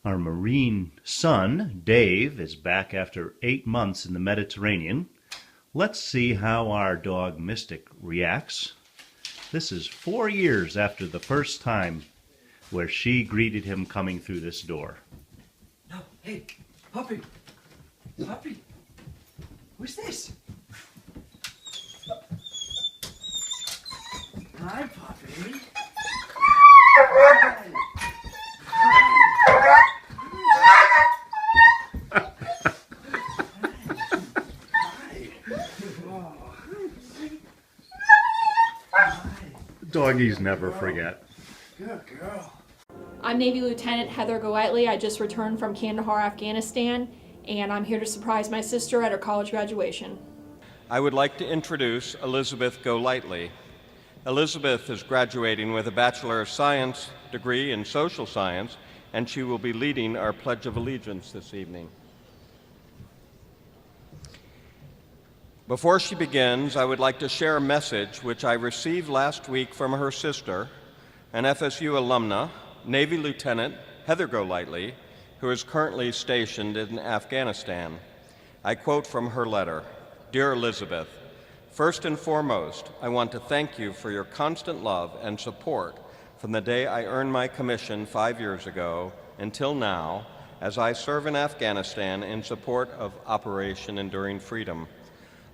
Our marine son, Dave, is back after 8 months in the Mediterranean. Let's see how our dog Mystic reacts. This is 4 years after the first time where she greeted him coming through this door. No, hey, puppy, puppy, who's this? Hi, puppy. Doggies never forget. Good girl. I'm Navy Lieutenant Heather Golightly. I just returned from Kandahar, Afghanistan, and I'm here to surprise my sister at her college graduation. I would like to introduce Elizabeth Golightly. Elizabeth is graduating with a Bachelor of Science degree in Social Science, and she will be leading our Pledge of Allegiance this evening. Before she begins, I would like to share a message which I received last week from her sister, an FSU alumna, Navy Lieutenant Heather Golightly, who is currently stationed in Afghanistan. I quote from her letter, "Dear Elizabeth, first and foremost, I want to thank you for your constant love and support from the day I earned my commission 5 years ago until now, as I serve in Afghanistan in support of Operation Enduring Freedom.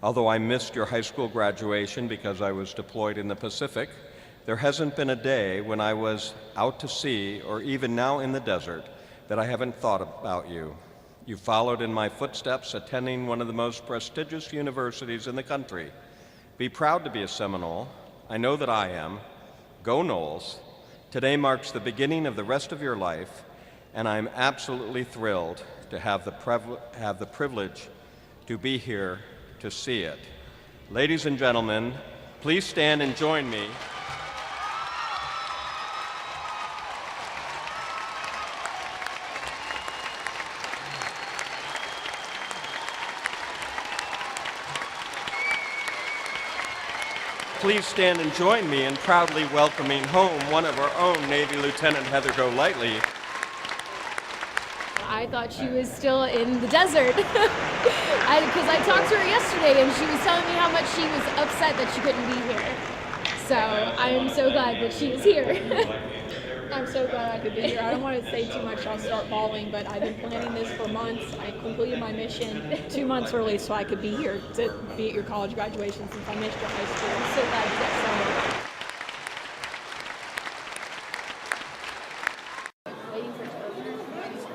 Although I missed your high school graduation because I was deployed in the Pacific, there hasn't been a day when I was out to sea or even now in the desert that I haven't thought about you. You followed in my footsteps, attending one of the most prestigious universities in the country. Be proud to be a Seminole. I know that I am. Go Noles. Today marks the beginning of the rest of your life, and I'm absolutely thrilled to have the privilege to be here to see it. Ladies and gentlemen, please stand and join me. Please stand and join me in proudly welcoming home one of our own Navy Lieutenant Heather Golightly. I thought she was still in the desert because I talked to her yesterday and she was telling me how much she was upset that she couldn't be here. So I am so glad that she is here. I'm so glad I could be here. I don't want to say too much, I'll start bawling, but I've been planning this for months. I completed my mission 2 months early so I could be here to be at your college graduation since I missed your high school. I'm so glad you got so much.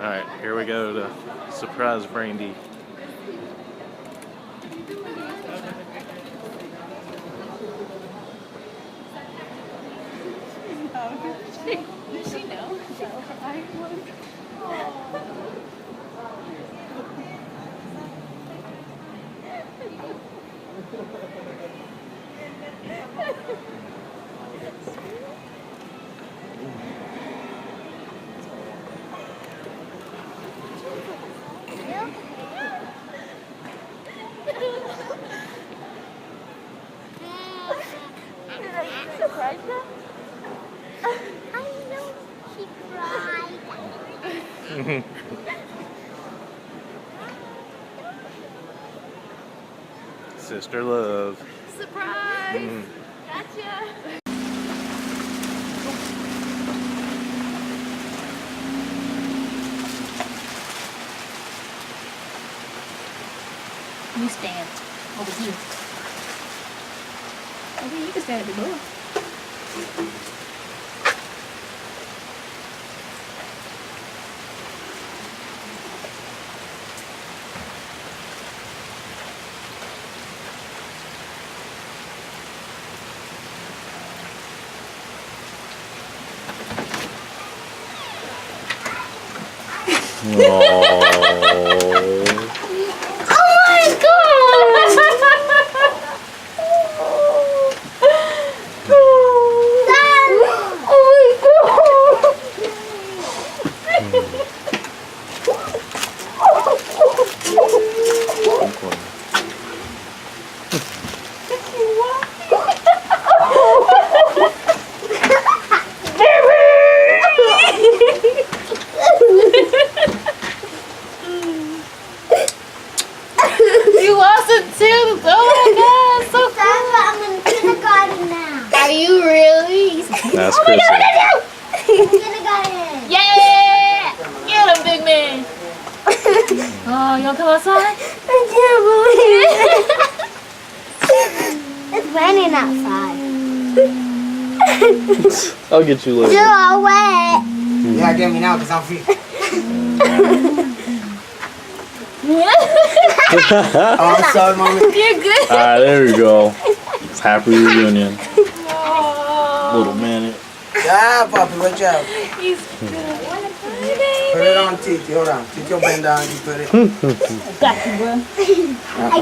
All right, here we go to surprise Brandy. Does she know? Surprise her? I know she cried. Sister love. Surprise! Gotcha. You stand over here. Okay, you can stand at the door. Oh, you wanna come outside? I can't believe it. It's raining outside. I'll get you later. You're all wet. Yeah, get me now because I'm free. Oh, I'm sorry, mommy. You're good. Alright, there we go. Happy reunion. Little minute. Yeah, Poppy, watch out. He's good. Put it on Titi. Hold on. Titi, will bend down. You put it. Got you, bro. I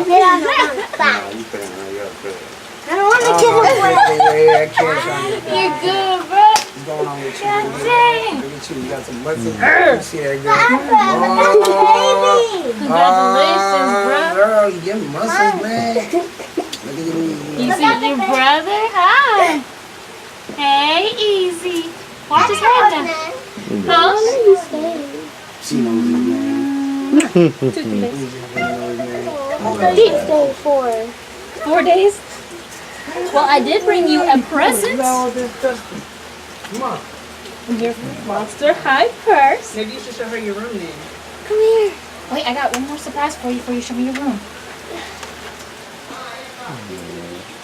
put it on the wrong spot. You put it on. You gotta put it. I don't want to get it wet. You're good, bro. What's going on with you? God Look dang. at you. You got some muscle. You see that, girl? Congratulations, bro. Girl, you get muscles, man. Look at you. You see your brother? Hi. Hey, easy. Watch his head down. Huh? She knows his name. Day 4. 4 days? Well, I did bring you a present. Come on. Your Monster High purse. Maybe you should show her your room then. Come here. Wait, I got one more surprise for you before you show me your room.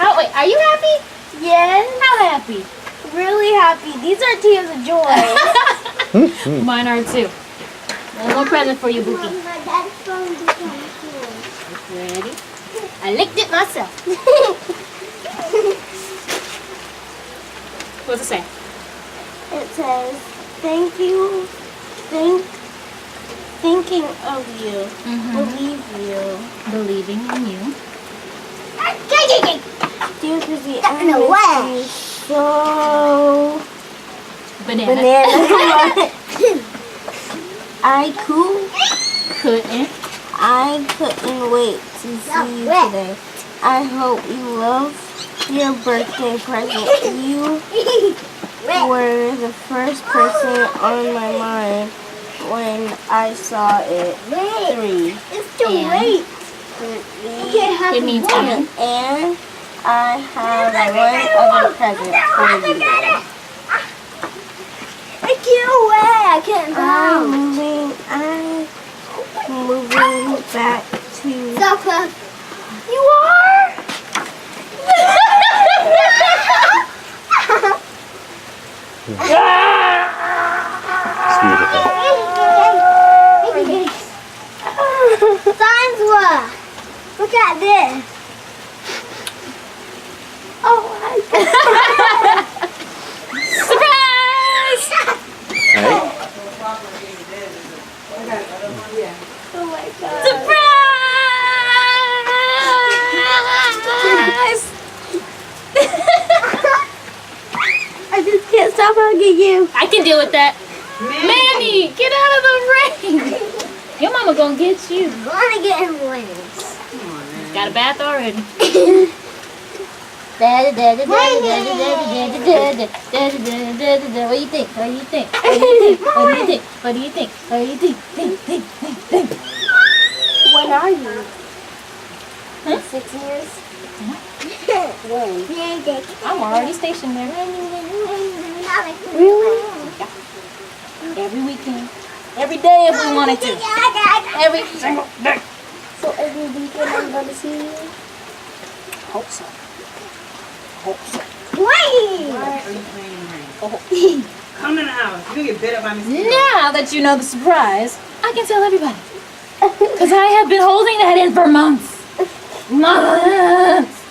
Oh, wait, are you happy? Yes. How happy? Really happy. These are tears of joy. Mine are too. One more present for you, Bookie. My dad's phone became cool. Ready? I licked it myself. What's it say? It says, thank you, thinking of you, believe you. Believing in you. Dear Chrissy, I miss you so Banana. I couldn't wait to see you today. I hope you love your birthday present. You were the first person on my mind when I saw it. 3. It's too late. It means heaven. And I have one other present for you. I can't wait. I can't go. I'm moving back to. You are. It's beautiful. Signs what? Look at this. Oh my god. Surprise! Hey, Oh my god. Surprise! I just can't stop hugging you. I can deal with that. Manny, get out of the rain. Your mama gonna get you. I want to get him wings. Got a bath already. What do you think? What do you think? When are you? Huh? 6 years? When? I'm already stationed there. Really? Every weekend. Every day if we wanted to. Every single day. So every weekend I'm going to see you? Hope so. Hope so. Wait! Why are you playing rain? Come in the house. You get bit up by mosquitoes. Now that you know the surprise, I can tell everybody. Because I have been holding that in for months. Months.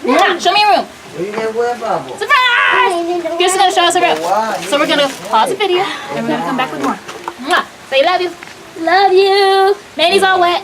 Now, show me your room. Where you get wet, Bubble? Surprise! Here's gonna show us our room. Why? So we're gonna pause the video and we're gonna come back with more. Mwah. Say love you. Love you. Manny's all wet.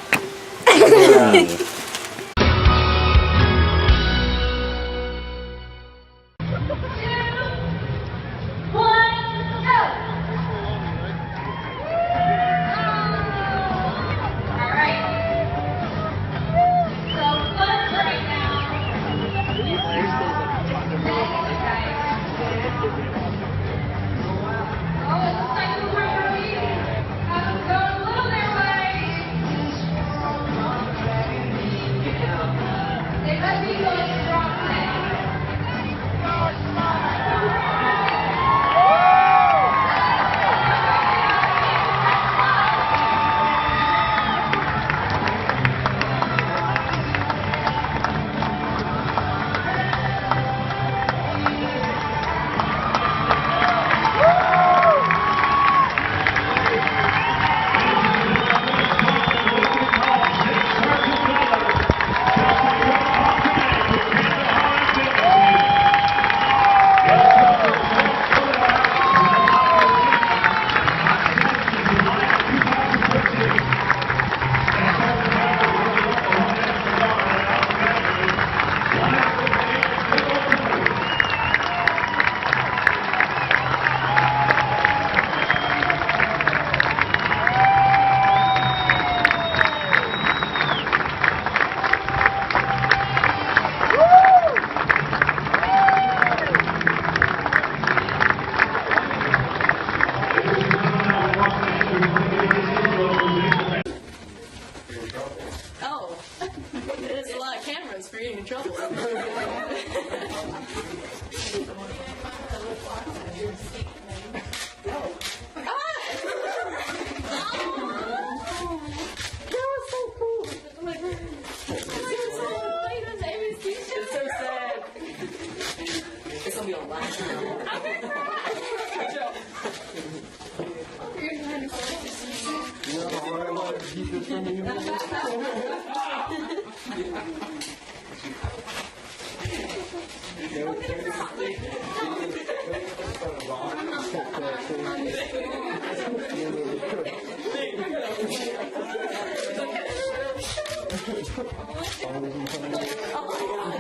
keep this from you.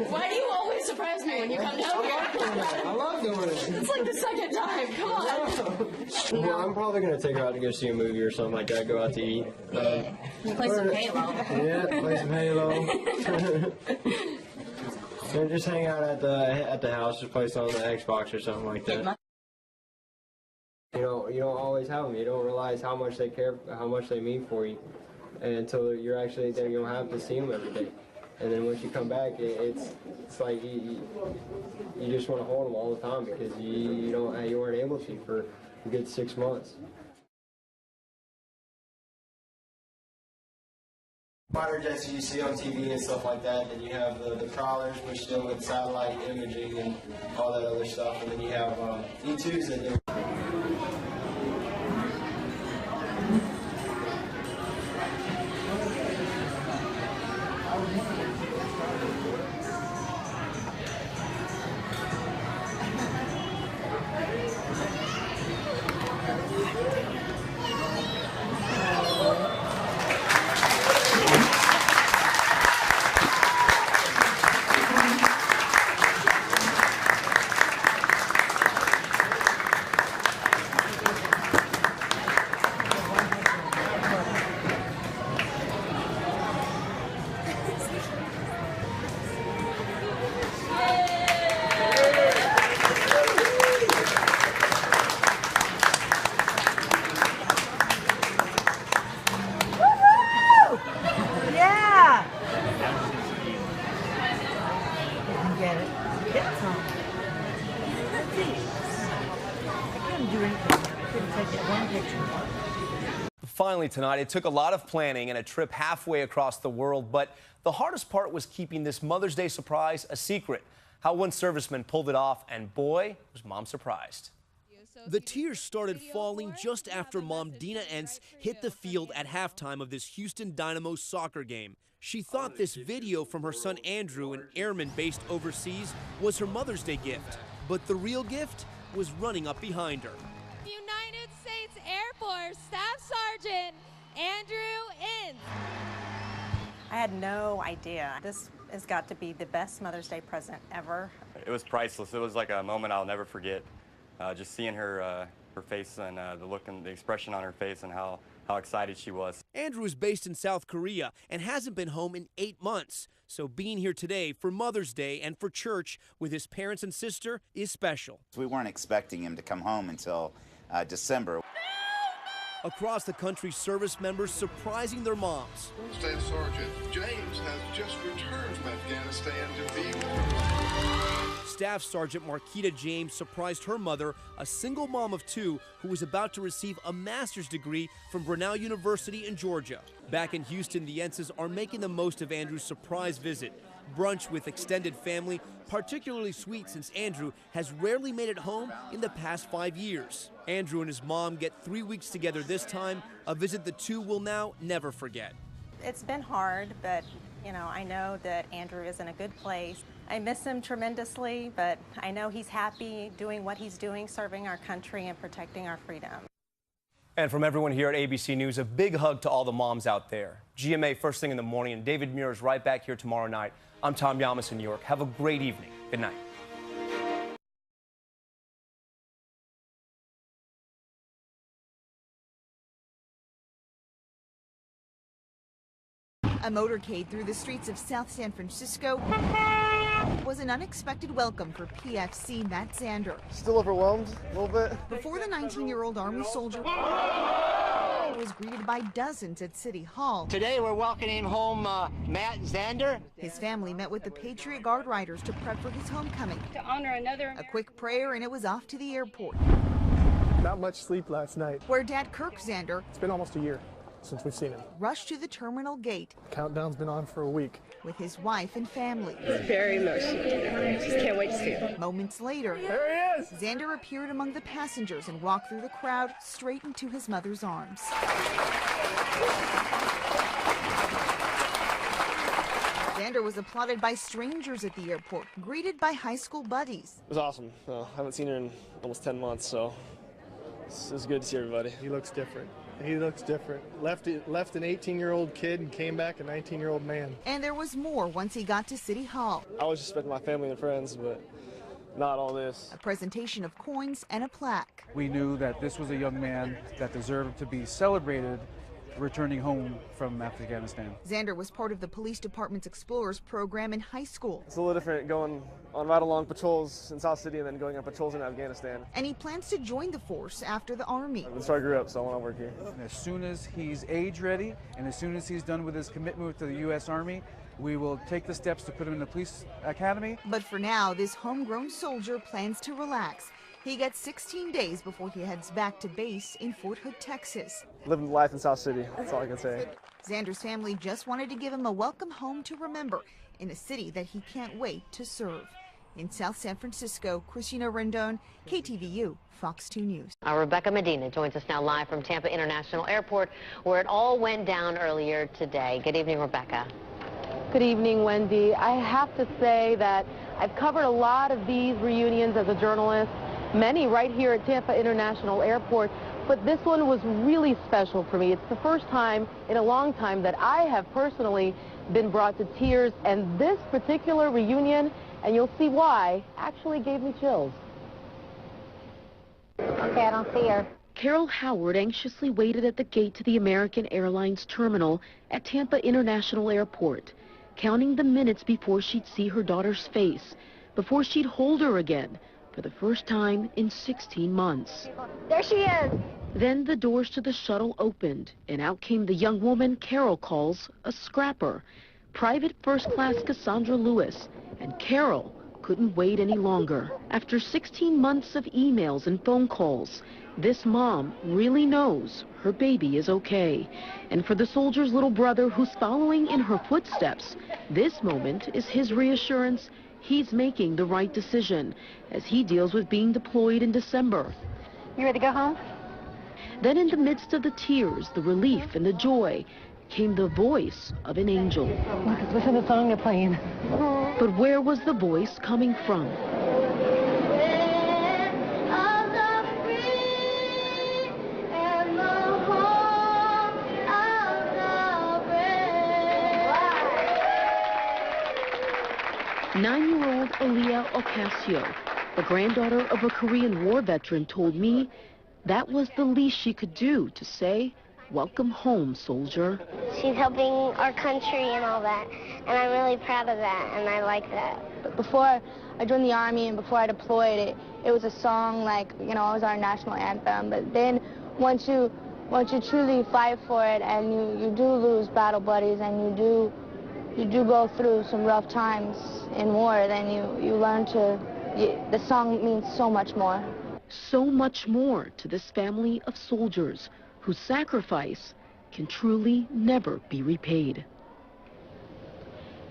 Why do you always surprise me when you come down here? I love doing it. It's like the second time. Come on. Well, I'm probably going to take her out to go see a movie or something like that, go out to eat. Play some Halo. Yeah, play some Halo. So just hang out at the house, just play some on the Xbox or something like that. You don't always have them. You don't realize how much they care, how much they mean for you, and until you're actually there, you don't have to see them every day. And then once you come back, it's like you just want to hold them all the time because you weren't able to for a good 6 months. Fighter jets you see on TV and stuff like that. Then you have the prowlers, which deal with satellite imaging and all that other stuff. And then you have E2s that do. Finally tonight, it took a lot of planning and a trip halfway across the world, but the hardest part was keeping this Mother's Day surprise a secret. How one serviceman pulled it off, and boy, was Mom surprised. The tears started falling just after Mom Dina Entz hit the field at halftime of this Houston Dynamo soccer game. She thought this video from her son Andrew, an airman based overseas, was her Mother's Day gift. But the real gift was running up behind her. United States Air Force Staff Sergeant Andrew Entz. I had no idea. This has got to be the best Mother's Day present ever. It was priceless. It was like a moment I'll never forget. Just seeing her face and the look and the expression on her face and how excited she was. Andrew is based in South Korea and hasn't been home in 8 months. So being here today for Mother's Day and for church with his parents and sister is special. We weren't expecting him to come home until December. Across the country, service members surprising their moms. Staff Sergeant James has just returned from Afghanistan to be with her. Staff Sergeant Marquita James surprised her mother, a single mom of 2 who was about to receive a master's degree from Grinnell University in Georgia. Back in Houston, the Entzes are making the most of Andrew's surprise visit. Brunch with extended family, particularly sweet since Andrew has rarely made it home in the past 5 years. Andrew and his mom get 3 weeks together this time, a visit the two will now never forget. It's been hard, but I know that Andrew is in a good place. I miss him tremendously, but I know he's happy doing what he's doing, serving our country and protecting our freedom. And from everyone here at ABC News, a big hug to all the moms out there. GMA first thing in the morning, and David Muir is right back here tomorrow night. I'm Tom Yamas in New York. Have a great evening. Good night. A motorcade through the streets of South San Francisco was an unexpected welcome for PFC Matt Zander. Still overwhelmed a little bit. Before the 19-year-old Army soldier was greeted by dozens at City Hall. Today we're welcoming home Matt Zander. His family met with the Patriot Guard riders to prep for his homecoming. To honor another A quick prayer and it was off to the airport. Not much sleep last night. Where Dad Kirk Zander, It's been almost a year since we've seen him. rushed to the terminal gate. Countdown's been on for a week. With his wife and family. Very emotional. I just can't wait to see him. Moments later, There he Xander appeared among the passengers and walked through the crowd straight into his mother's arms. Xander was applauded by strangers at the airport, greeted by high school buddies. It was awesome. I haven't seen her in almost 10 months, so it's good to see everybody. He looks different. He looks different. Left an 18-year-old kid and came back a 19-year-old man. And there was more once he got to City Hall. I was just expecting my family and friends, but not all this. A presentation of coins and a plaque. We knew that this was a young man that deserved to be celebrated returning home from Afghanistan. Xander was part of the police department's Explorers program in high school. It's a little different going on ride-along patrols in South City and then going on patrols in Afghanistan. And he plans to join the force after the Army. That's where I grew up, so I want to work here. And as soon as he's age ready and as soon as he's done with his commitment to the U.S. Army, we will take the steps to put him in the police academy. But for now, this homegrown soldier plans to relax. He gets 16 days before he heads back to base in Fort Hood, Texas. Living life in South City, that's all I can say. Xander's family just wanted to give him a welcome home to remember in a city that he can't wait to serve. In South San Francisco, Christina Rendon, KTVU, Fox 2 News. Our Rebecca Medina joins us now live from Tampa International Airport, where it all went down earlier today. Good evening, Rebecca. Good evening, Wendy. I have to say that I've covered a lot of these reunions as a journalist, many right here at Tampa International Airport, but this one was really special for me. It's the first time in a long time that I have personally been brought to tears, and this particular reunion, and you'll see why, actually gave me chills. Okay, I don't see her. Carol Howard anxiously waited at the gate to the American Airlines terminal at Tampa International Airport, counting the minutes before she'd see her daughter's face, before she'd hold her again, for the first time in 16 months. There she is. Then the doors to the shuttle opened, and out came the young woman Carol calls a scrapper, Private First Class Cassandra Lewis, and Carol couldn't wait any longer. After 16 months of emails and phone calls, this mom really knows her baby is okay. And for the soldier's little brother who's following in her footsteps, this moment is his reassurance he's making the right decision as he deals with being deployed in December. You ready to go home? Then in the midst of the tears, the relief, and the joy, came the voice of an angel. Listen to the song they're playing. But where was the voice coming from? Nine-year-old Aaliyah Ocasio, the granddaughter of a Korean War veteran, told me that was the least she could do to say, "Welcome home, soldier." She's helping our country and all that, and I'm really proud of that, and I like that. But before I joined the Army and before I deployed, it was a song like, you know, it was our national anthem. But then once you truly fight for it and you do lose battle buddies and you do go through some rough times in war, then you learn the song means so much more. So much more to this family of soldiers whose sacrifice can truly never be repaid.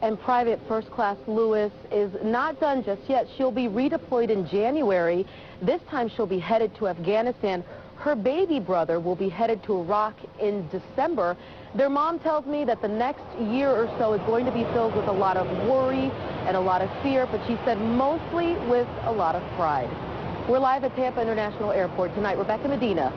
And Private First Class Lewis is not done just yet. She'll be redeployed in January. This time she'll be headed to Afghanistan. Her baby brother will be headed to Iraq in December. Their mom tells me that the next year or so is going to be filled with a lot of worry and a lot of fear, but she said mostly with a lot of pride. We're live at Tampa International Airport tonight. Rebecca Medina,